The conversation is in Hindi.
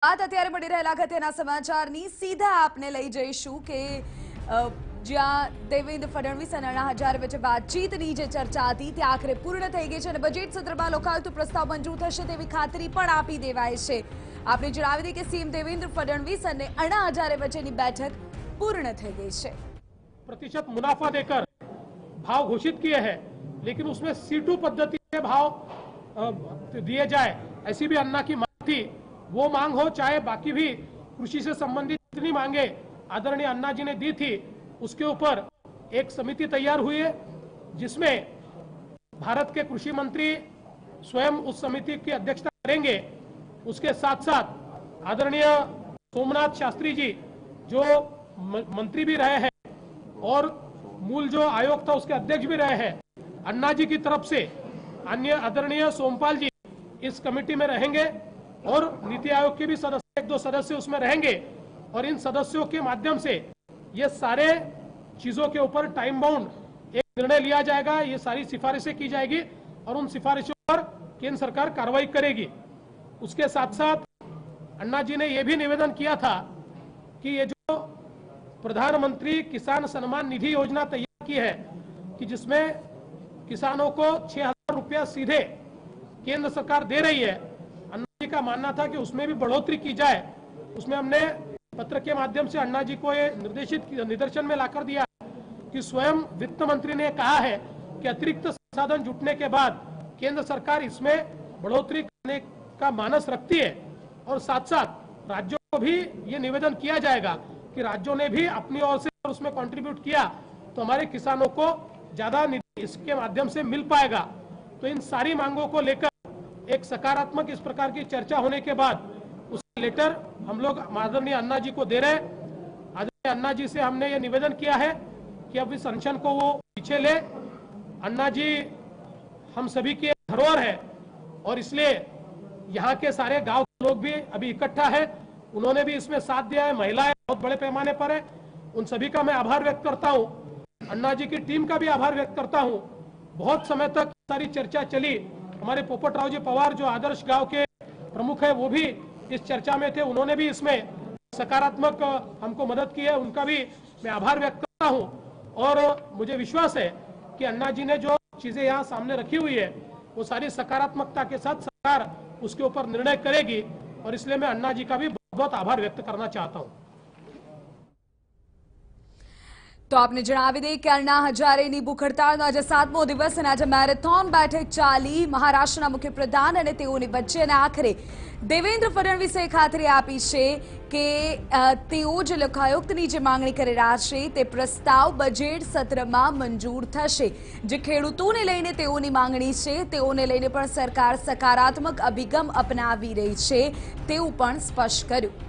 बात અત્યારે મળી રહેલા અગત્યના સમાચારની સીધા આપને લઈ જઈશું કે જ્યાં દેવેન્દ્ર ફડણવીસ અને અण्णा हजारे વચ્ચે વાતચીતની જે ચર્ચા હતી તે આખરે પૂર્ણ થઈ ગઈ છે અને બજેટ સત્રમાં લોકાયુક્ત પ્રસ્તાવ મંજૂર થશે તેવી ખાતરી પણ આપી દેવાઈ છે। આપણે જણાવી દઈએ કે સીએમ દેવેન્દ્ર ફડણવીસ અને अण्णा हजारे વચ્ચેની બેઠક પૂર્ણ થઈ ગઈ છે। प्रतिशत मुनाफा देकर भाव घोषित किए हैं, लेकिन उसमें सीटू पद्धति से भाव दिए जाए ऐसी भी अन्ना की मांग थी। वो मांग हो चाहे बाकी भी कृषि से संबंधित जितनी मांगे आदरणीय अन्ना जी ने दी थी, उसके ऊपर एक समिति तैयार हुई है जिसमें भारत के कृषि मंत्री स्वयं उस समिति की अध्यक्षता करेंगे। उसके साथ साथ आदरणीय सोमनाथ शास्त्री जी जो मंत्री भी रहे हैं और मूल जो आयोग था उसके अध्यक्ष भी रहे हैं, अन्ना जी की तरफ से अन्य आदरणीय सोमपाल जी इस कमेटी में रहेंगे और नीति आयोग के भी सदस्य, एक दो सदस्य उसमें रहेंगे और इन सदस्यों के माध्यम से ये सारे चीजों के ऊपर टाइम बाउंड एक निर्णय लिया जाएगा। ये सारी सिफारिशें की जाएगी और उन सिफारिशों पर केंद्र सरकार कार्रवाई करेगी। उसके साथ साथ अन्ना जी ने यह भी निवेदन किया था कि ये जो प्रधानमंत्री किसान सम्मान निधि योजना तैयार की है कि जिसमें किसानों को 6,000 रुपया सीधे केंद्र सरकार दे रही है, अन्ना जी का मानना था कि उसमें भी बढ़ोतरी की जाए। उसमें हमने पत्र के माध्यम से अन्ना जी को ये निदर्शन में लाकर दिया कि स्वयं वित्त मंत्री ने कहा है कि अतिरिक्त संसाधन जुटने के बाद केंद्र सरकार इसमें बढ़ोतरी करने का मानस रखती है और साथ साथ राज्यों को भी ये निवेदन किया जाएगा कि राज्यों ने भी अपनी ओर से उसमें कंट्रीब्यूट किया तो हमारे किसानों को ज्यादा निधि इसके माध्यम से मिल पाएगा। तो इन सारी मांगों को लेकर एक सकारात्मक इस प्रकार की चर्चा होने के बाद उस लेटर हम लोग आदरणीय अन्ना जी को दे रहे हैं। आदरणीय अन्ना जी से हमने ये निवेदन किया है कि अब इस अनशन को वो पीछे ले। अन्ना जी हम सभी के धरोहर है और इसलिए यहाँ के सारे गांव के लोग भी अभी इकट्ठा है, उन्होंने भी इसमें साथ दिया है। महिलाएं बहुत बड़े पैमाने पर है, उन सभी का मैं आभार व्यक्त करता हूँ। अन्ना जी की टीम का भी आभार व्यक्त करता हूँ। बहुत समय तक सारी चर्चा चली। हमारे पोपटराव जी पवार जो आदर्श गांव के प्रमुख है वो भी इस चर्चा में थे, उन्होंने भी इसमें सकारात्मक हमको मदद की है, उनका भी मैं आभार व्यक्त करता हूँ। और मुझे विश्वास है कि अन्ना जी ने जो चीजें यहाँ सामने रखी हुई है वो सारी सकारात्मकता के साथ सरकार उसके ऊपर निर्णय करेगी और इसलिए मैं अन्ना जी का भी बहुत आभार व्यक्त करना चाहता हूँ। तो आपने जणावी दे कि अण्णा हजारेनी भूख हड़ताळनो आज 7मो दिवस अने आज मैरेथोन बैठक चाली। महाराष्ट्रना मुख्यप्रधान अने तेओनी वच्चे अने आखरे देवेन्द्र फडणवीसे खातरी आपी छे के तेओ जे लोकायुक्तनी जे मांगणी करी रह्या छे ते प्रस्ताव बजेट सत्रमां मंजूर थशे। जे खेडूतोने लईने तेओनी मांगणी छे तेओने लईने पण सरकार सकारात्मक अभिगम अपनावी रही छे तेवुं पण स्पष्ट कर्युं।